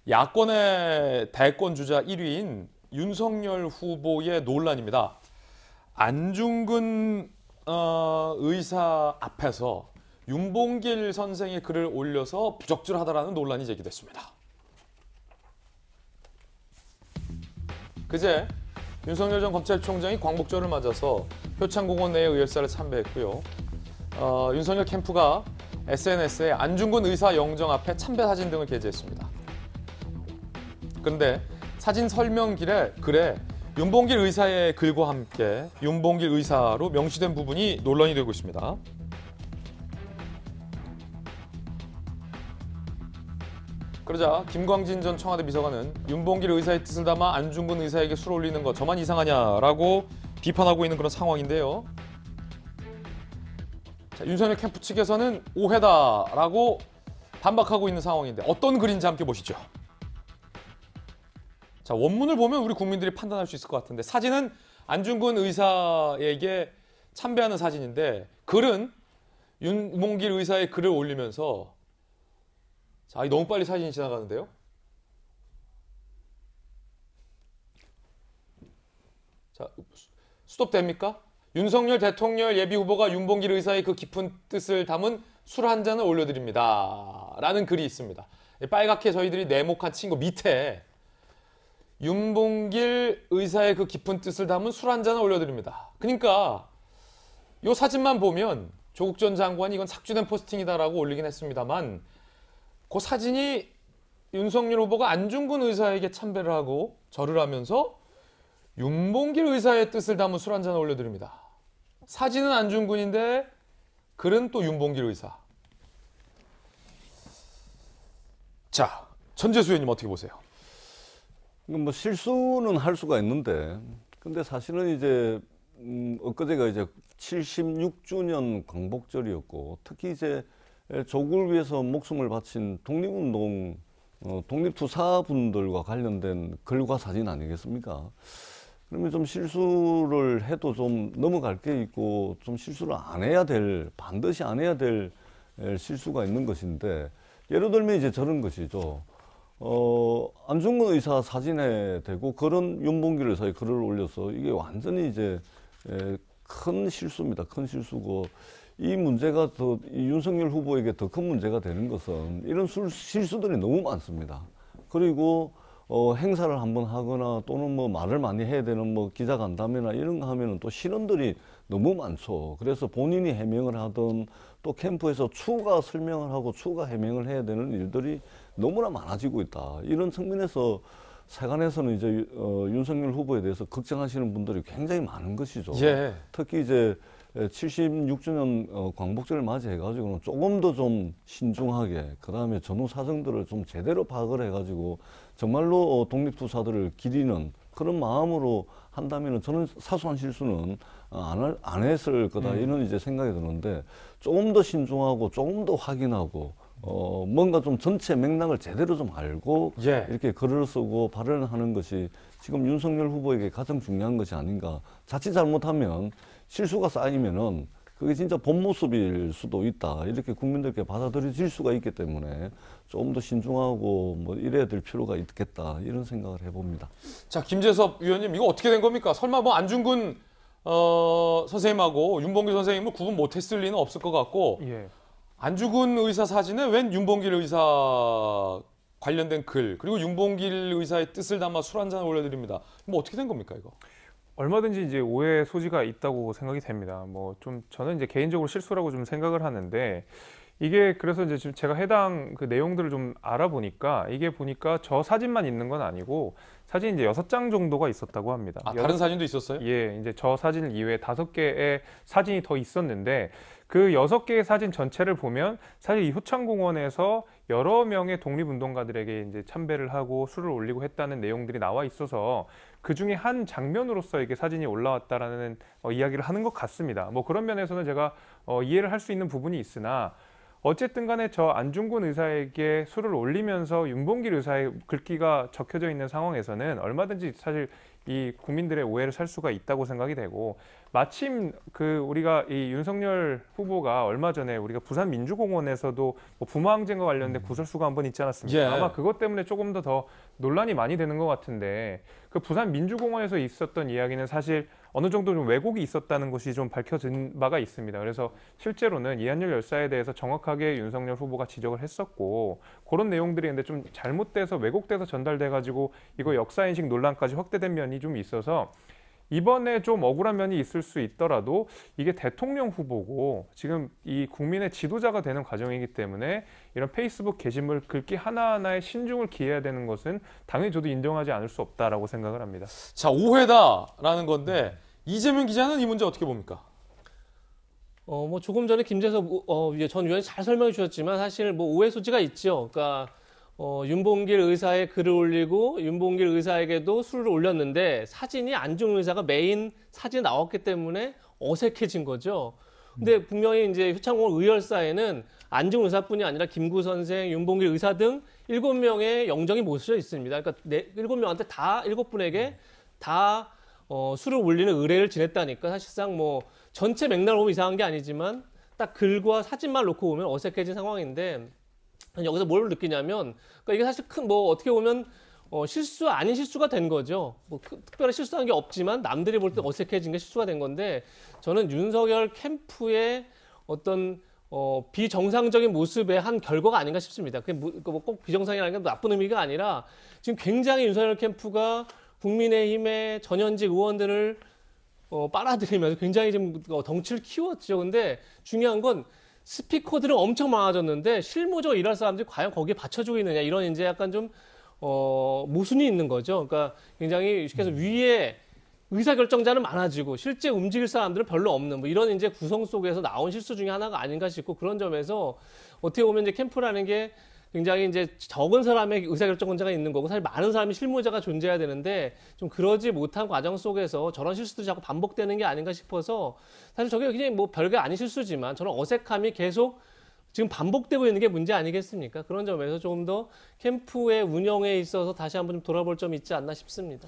야권의 대권 주자 1위인 윤석열 후보의 논란입니다. 안중근 의사 앞에서 윤봉길 선생의 글을 올려서 부적절하다라는 논란이 제기됐습니다. 그제 윤석열 전 검찰총장이 광복절을 맞아서 효창공원 내의 의열사를 참배했고요. 윤석열 캠프가 SNS에 안중근 의사 영정 앞에 참배 사진 등을 게재했습니다. 그런데 사진 설명글에 윤봉길 의사의 글과 함께 윤봉길 의사로 명시된 부분이 논란이 되고 있습니다. 그러자 김광진 전 청와대 비서관은 윤봉길 의사의 뜻을 담아 안중근 의사에게 술 올리는 거 저만 이상하냐라고 비판하고 있는 그런 상황인데요. 자, 윤석열 캠프 측에서는 오해다라고 반박하고 있는 상황인데 어떤 글인지 함께 보시죠. 자, 원문을 보면 우리 국민들이 판단할 수 있을 것 같은데 사진은 안중근 의사에게 참배하는 사진인데 글은 윤봉길 의사의 글을 올리면서 자, 너무 빨리 사진이 지나가는데요. 자, 스톱됩니까? 윤석열 대통령 예비후보가 윤봉길 의사의 그 깊은 뜻을 담은 술 한 잔을 올려드립니다. 라는 글이 있습니다. 빨갛게 저희들이 네모칸 친 거 밑에 윤봉길 의사의 그 깊은 뜻을 담은 술 한 잔을 올려드립니다. 그러니까 이 사진만 보면 조국 전 장관이 이건 삭제된 포스팅이다라고 올리긴 했습니다만 그 사진이 윤석열 후보가 안중근 의사에게 참배를 하고 절을 하면서 윤봉길 의사의 뜻을 담은 술 한 잔을 올려드립니다. 사진은 안중근인데 글은 또 윤봉길 의사. 자, 전재수 의원님 어떻게 보세요? 뭐 실수는 할 수가 있는데, 근데 사실은 이제 엊그제가 이제 76주년 광복절이었고, 특히 이제 조국을 위해서 목숨을 바친 독립운동, 독립투사분들과 관련된 글과 사진 아니겠습니까? 그러면 좀 실수를 해도 좀 넘어갈 게 있고, 좀 실수를 안 해야 될, 반드시 안 해야 될 실수가 있는 것인데, 예를 들면 이제 저런 것이죠. 안중근 의사 사진에 대고 그런 윤봉길 의사의 글을 올려서 이게 완전히 이제 큰 실수입니다. 큰 실수고, 이 문제가 이 윤석열 후보에게 더 큰 문제가 되는 것은 이런 실수들이 너무 많습니다. 그리고 행사를 한번 하거나 또는 뭐 말을 많이 해야 되는 뭐 기자간담회나 이런 거 하면은 또 실언들이 너무 많죠. 그래서 본인이 해명을 하든 또 캠프에서 추가 설명을 하고 추가 해명을 해야 되는 일들이 너무나 많아지고 있다. 이런 측면에서 세간에서는 이제 윤석열 후보에 대해서 걱정하시는 분들이 굉장히 많은 것이죠. 예. 특히 이제 76주년 광복절을 맞이해가지고는 조금 더 좀 신중하게, 그 다음에 전후 사정들을 좀 제대로 파악을 해가지고 정말로 독립투사들을 기리는 그런 마음으로 한다면은 저는 사소한 실수는 안 했을 거다 이런 이제 생각이 드는데, 조금 더 신중하고 조금 더 확인하고 뭔가 좀 전체 맥락을 제대로 좀 알고 예. 이렇게 글을 쓰고 발언을 하는 것이 지금 윤석열 후보에게 가장 중요한 것이 아닌가. 자칫 잘못하면 실수가 쌓이면은 그게 진짜 본 모습일 수도 있다. 이렇게 국민들께 받아들여질 수가 있기 때문에 조금 더 신중하고 뭐 이래야 될 필요가 있겠다. 이런 생각을 해봅니다. 자, 김재섭 위원님 이거 어떻게 된 겁니까? 설마 뭐 안중근 선생님하고 윤봉길 선생님을 구분 못했을 리는 없을 것 같고 예. 안중근 의사 사진에 웬 윤봉길 의사 관련된 글 그리고 윤봉길 의사의 뜻을 담아 술 한 잔을 올려드립니다. 뭐 어떻게 된 겁니까 이거? 얼마든지 이제 오해 소지가 있다고 생각이 됩니다. 뭐 좀 저는 이제 개인적으로 실수라고 좀 생각을 하는데, 이게 그래서 이제 지금 제가 해당 그 내용들을 좀 알아보니까 이게 보니까 저 사진만 있는 건 아니고 사진 이제 6장 정도가 있었다고 합니다. 아, 다른 사진도 있었어요? 예, 이제 저 사진 이외에 5개의 사진이 더 있었는데, 그 6개의 사진 전체를 보면 사실 이 효창공원에서 여러 명의 독립운동가들에게 이제 참배를 하고 술을 올리고 했다는 내용들이 나와 있어서 그 중에 한 장면으로서 이게 사진이 올라왔다라는 이야기를 하는 것 같습니다. 뭐 그런 면에서는 제가 이해를 할 수 있는 부분이 있으나 어쨌든 간에 저 안중근 의사에게 수를 올리면서 윤봉길 의사의 글귀가 적혀져 있는 상황에서는 얼마든지 사실 이 국민들의 오해를 살 수가 있다고 생각이 되고, 마침 그 우리가 이 윤석열 후보가 얼마 전에 우리가 부산 민주공원에서도 뭐 부모항쟁과 관련된 구설수가 한번 있지 않았습니까? 예. 아마 그것 때문에 조금 더 논란이 많이 되는 것 같은데, 그 부산 민주공원에서 있었던 이야기는 사실 어느 정도 좀 왜곡이 있었다는 것이 좀 밝혀진 바가 있습니다. 그래서 실제로는 이한열 열사에 대해서 정확하게 윤석열 후보가 지적을 했었고, 그런 내용들이 근데 좀 잘못돼서 왜곡돼서 전달돼가지고 이거 역사인식 논란까지 확대된 면이 좀 있어서 이번에 좀 억울한 면이 있을 수 있더라도 이게 대통령 후보고 지금 이 국민의 지도자가 되는 과정이기 때문에 이런 페이스북 게시물 글귀 하나하나에 신중을 기해야 되는 것은 당연히 저도 인정하지 않을 수 없다라고 생각을 합니다. 자, 오해다라는 건데 이재명 기자는 이 문제 어떻게 봅니까? 뭐 조금 전에 김재석 전 위원이 잘 설명해 주셨지만 사실 뭐 오해 소지가 있죠. 그러니까 윤봉길 의사의 글을 올리고 윤봉길 의사에게도 술을 올렸는데 사진이 안중근 의사가 메인 사진에 나왔기 때문에 어색해진 거죠. 근데 분명히 이제 효창공원 의열사에는 안중근 의사뿐이 아니라 김구 선생, 윤봉길 의사 등 7명의 영정이 모셔져 있습니다. 그러니까 7명한테 다 7분에게 다 술을 올리는 의뢰를 지냈다니까 사실상 뭐 전체 맥락을 보면 이상한 게 아니지만 딱 글과 사진만 놓고 보면 어색해진 상황인데, 여기서 뭘 느끼냐면, 그러니까 이게 사실 큰 뭐 어떻게 보면 실수 아닌 실수가 된 거죠. 뭐 특별히 실수한 게 없지만 남들이 볼 때 어색해진 게 실수가 된 건데, 저는 윤석열 캠프의 어떤 비정상적인 모습의 한 결과가 아닌가 싶습니다. 그게 꼭 비정상이라는 게 나쁜 의미가 아니라 지금 굉장히 윤석열 캠프가 국민의힘의 전현직 의원들을 빨아들이면서 굉장히 좀 덩치를 키웠죠. 근데 중요한 건 스피커들은 엄청 많아졌는데 실무적으로 일할 사람들이 과연 거기에 받쳐주고 있느냐, 이런 이제 약간 좀 모순이 있는 거죠. 그러니까 굉장히 쉽게 해서 위에 의사결정자는 많아지고 실제 움직일 사람들은 별로 없는 뭐 이런 이제 구성 속에서 나온 실수 중에 하나가 아닌가 싶고, 그런 점에서 어떻게 보면 이제 캠프라는 게 굉장히 이제 적은 사람의 의사결정권자가 있는 거고 사실 많은 사람이 실무자가 존재해야 되는데 좀 그러지 못한 과정 속에서 저런 실수들이 자꾸 반복되는 게 아닌가 싶어서, 사실 저게 그냥 뭐 별게 아닌 실수지만 저런 어색함이 계속 지금 반복되고 있는 게 문제 아니겠습니까? 그런 점에서 조금 더 캠프의 운영에 있어서 다시 한번 좀 돌아볼 점이 있지 않나 싶습니다.